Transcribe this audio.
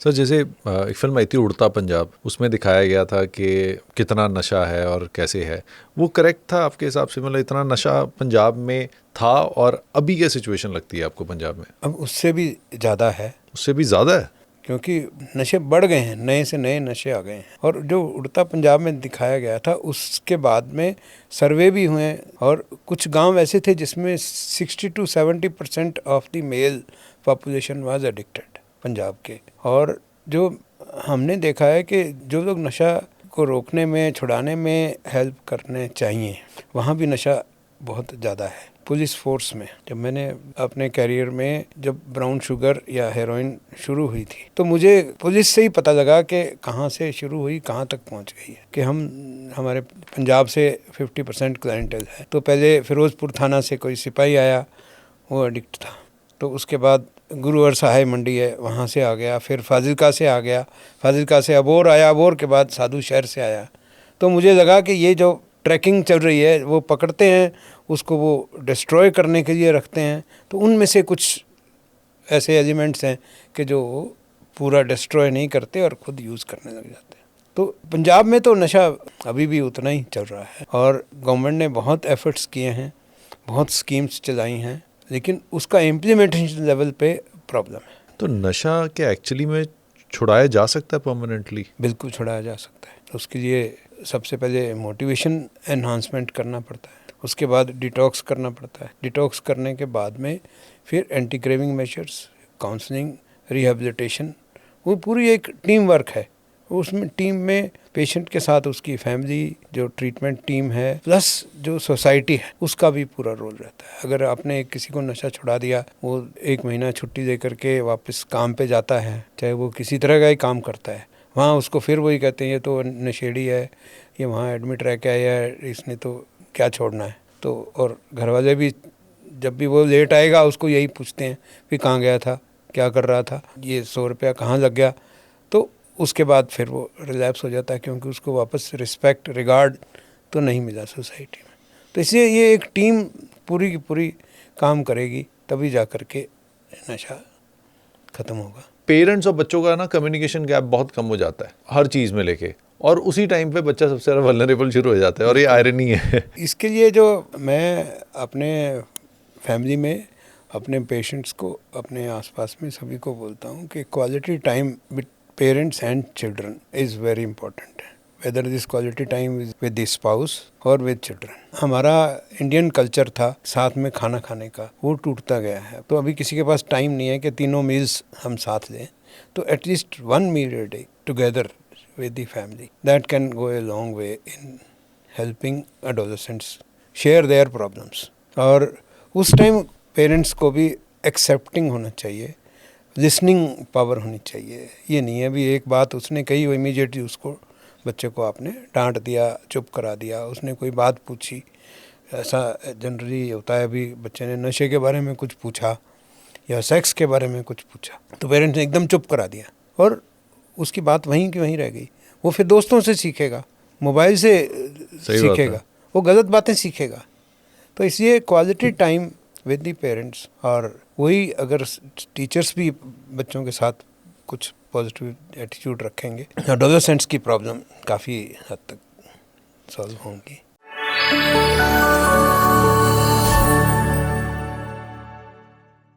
Sir जैसे एक film आई थी उड़ता पंजाब, उसमें दिखाया गया था कि कितना नशा है और कैसे है, वो करेक्ट था आपके हिसाब से? मतलब इतना नशा पंजाब में था और अभी क्या सिचुएशन लगती है आपको पंजाब में? अब उससे भी ज़्यादा है, उससे भी ज़्यादा है। क्योंकि नशे बढ़ गए हैं, नए से नए नशे आ गए हैं। और जो उड़ता पंजाब में दिखाया गया था उसके बाद में सर्वे भी हुए और कुछ गांव ऐसे थे जिसमें 60 to 70% of the mail population was addicted Punjab के। और जो हमने देखा है कि जो लोग नशा को रोकने में, छुड़ाने में हेल्प करने चाहिए, वहाँ भी नशा बहुत ज़्यादा है। पुलिस फोर्स में जब मैंने अपने कैरियर में जब ब्राउन शुगर या हेरोइन शुरू हुई थी, तो मुझे पुलिस से ही पता लगा कि कहाँ से शुरू हुई, कहाँ तक पहुँच गई है। कि हमारे पंजाब से 50% क्लाइंटेल है। तो पहले फिरोजपुर थाना से कोई सिपाही आया, वो एडिक्ट था। तो उसके बाद गुरुवर सहाय मंडी है, वहाँ से आ गया। फिर फाजिलका से आ गया, फाजिलका से अबोर आया, अबोर के बाद साधु शहर से आया। तो मुझे लगा कि ये जो ट्रैकिंग चल रही है, वो पकड़ते हैं, उसको वो डिस्ट्रॉय करने के लिए रखते हैं। तो उनमें से कुछ ऐसे एलिमेंट्स हैं कि जो पूरा डिस्ट्रॉय नहीं करते और ख़ुद यूज़ करने लग जाते हैं। तो पंजाब में तो नशा अभी भी उतना ही चल रहा है और गवर्नमेंट ने बहुत एफर्ट्स किए हैं, बहुत स्कीम्स चलाई हैं, लेकिन उसका इम्प्लीमेंटेशन लेवल पे प्रॉब्लम है। तो नशा क्या एक्चुअली में छुड़ाया जा सकता है परमानेंटली? बिल्कुल छुड़ाया जा सकता है। उसके लिए सबसे पहले मोटिवेशन एनहांसमेंट करना पड़ता है, उसके बाद डिटॉक्स करना पड़ता है। डिटॉक्स करने के बाद में फिर anti craving measures, counselling, rehabilitation, वो पूरी एक टीम वर्क है। उसमें टीम में पेशेंट के साथ उसकी फैमिली, जो ट्रीटमेंट टीम है, प्लस जो सोसाइटी है, उसका भी पूरा रोल रहता है। अगर आपने किसी को नशा छुड़ा दिया, वो 1 महीना छुट्टी दे करके वापस काम पे जाता है, चाहे वो किसी तरह का ही काम करता है, वहाँ उसको फिर वही कहते हैं ये तो नशेड़ी है, ये वहाँ एडमिट रह के आया है, इसने तो क्या छोड़ना है। तो और घर वाले भी जब भी वो लेट आएगा उसको यही पूछते हैं कि कहाँ गया था, क्या कर रहा था, ये 100 रुपया कहाँ लग गया। तो उसके बाद फिर वो रिलैप्स हो जाता है, क्योंकि उसको वापस रिस्पेक्ट, रिगार्ड तो नहीं मिला सोसाइटी में। तो इसलिए ये एक टीम पूरी की पूरी काम करेगी, तभी जा कर के नशा ख़त्म होगा। पेरेंट्स और बच्चों का ना कम्युनिकेशन गैप बहुत कम हो जाता है हर चीज़ में लेके, और उसी टाइम पे बच्चा सबसे ज़्यादा वल्नरेबल शुरू हो जाता है, और ये आयरनी है। इसके लिए जो मैं अपने फैमिली में, अपने पेशेंट्स को, अपने आसपास में सभी को बोलता हूँ कि quality time with parents and children is very important. Whether this quality time is with the spouse और विद चिल्ड्रन। हमारा इंडियन कल्चर था साथ में खाना खाने का, वो टूटता गया है। तो अभी किसी के पास टाइम नहीं है कि तीनों मील्स हम साथ लें, तो at least 1 meal a day together with the family. That can go a long way in helping adolescents share their problems. और उस टाइम पेरेंट्स को भी एक्सेप्टिंग होना चाहिए, लिसनिंग पावर होनी चाहिए। ये नहीं है भी एक बात उसने कही वो इमीडिएटली उसको, बच्चे को आपने डांट दिया, चुप करा दिया। उसने कोई बात पूछी, ऐसा जनरली होता है, अभी बच्चे ने नशे के बारे में कुछ पूछा या सेक्स के बारे में कुछ पूछा, तो पेरेंट्स ने एकदम चुप करा दिया और उसकी बात वहीं की वहीं रह गई। वो फिर दोस्तों से सीखेगा, मोबाइल से सीखेगा, वो गलत बातें सीखेगा। तो इसलिए quality time with the parents, और वही अगर टीचर्स भी बच्चों के साथ कुछ पॉजिटिव एटीट्यूड रखेंगे, एडोलेसेंट्स की प्रॉब्लम काफ़ी हद तक सॉल्व होंगी।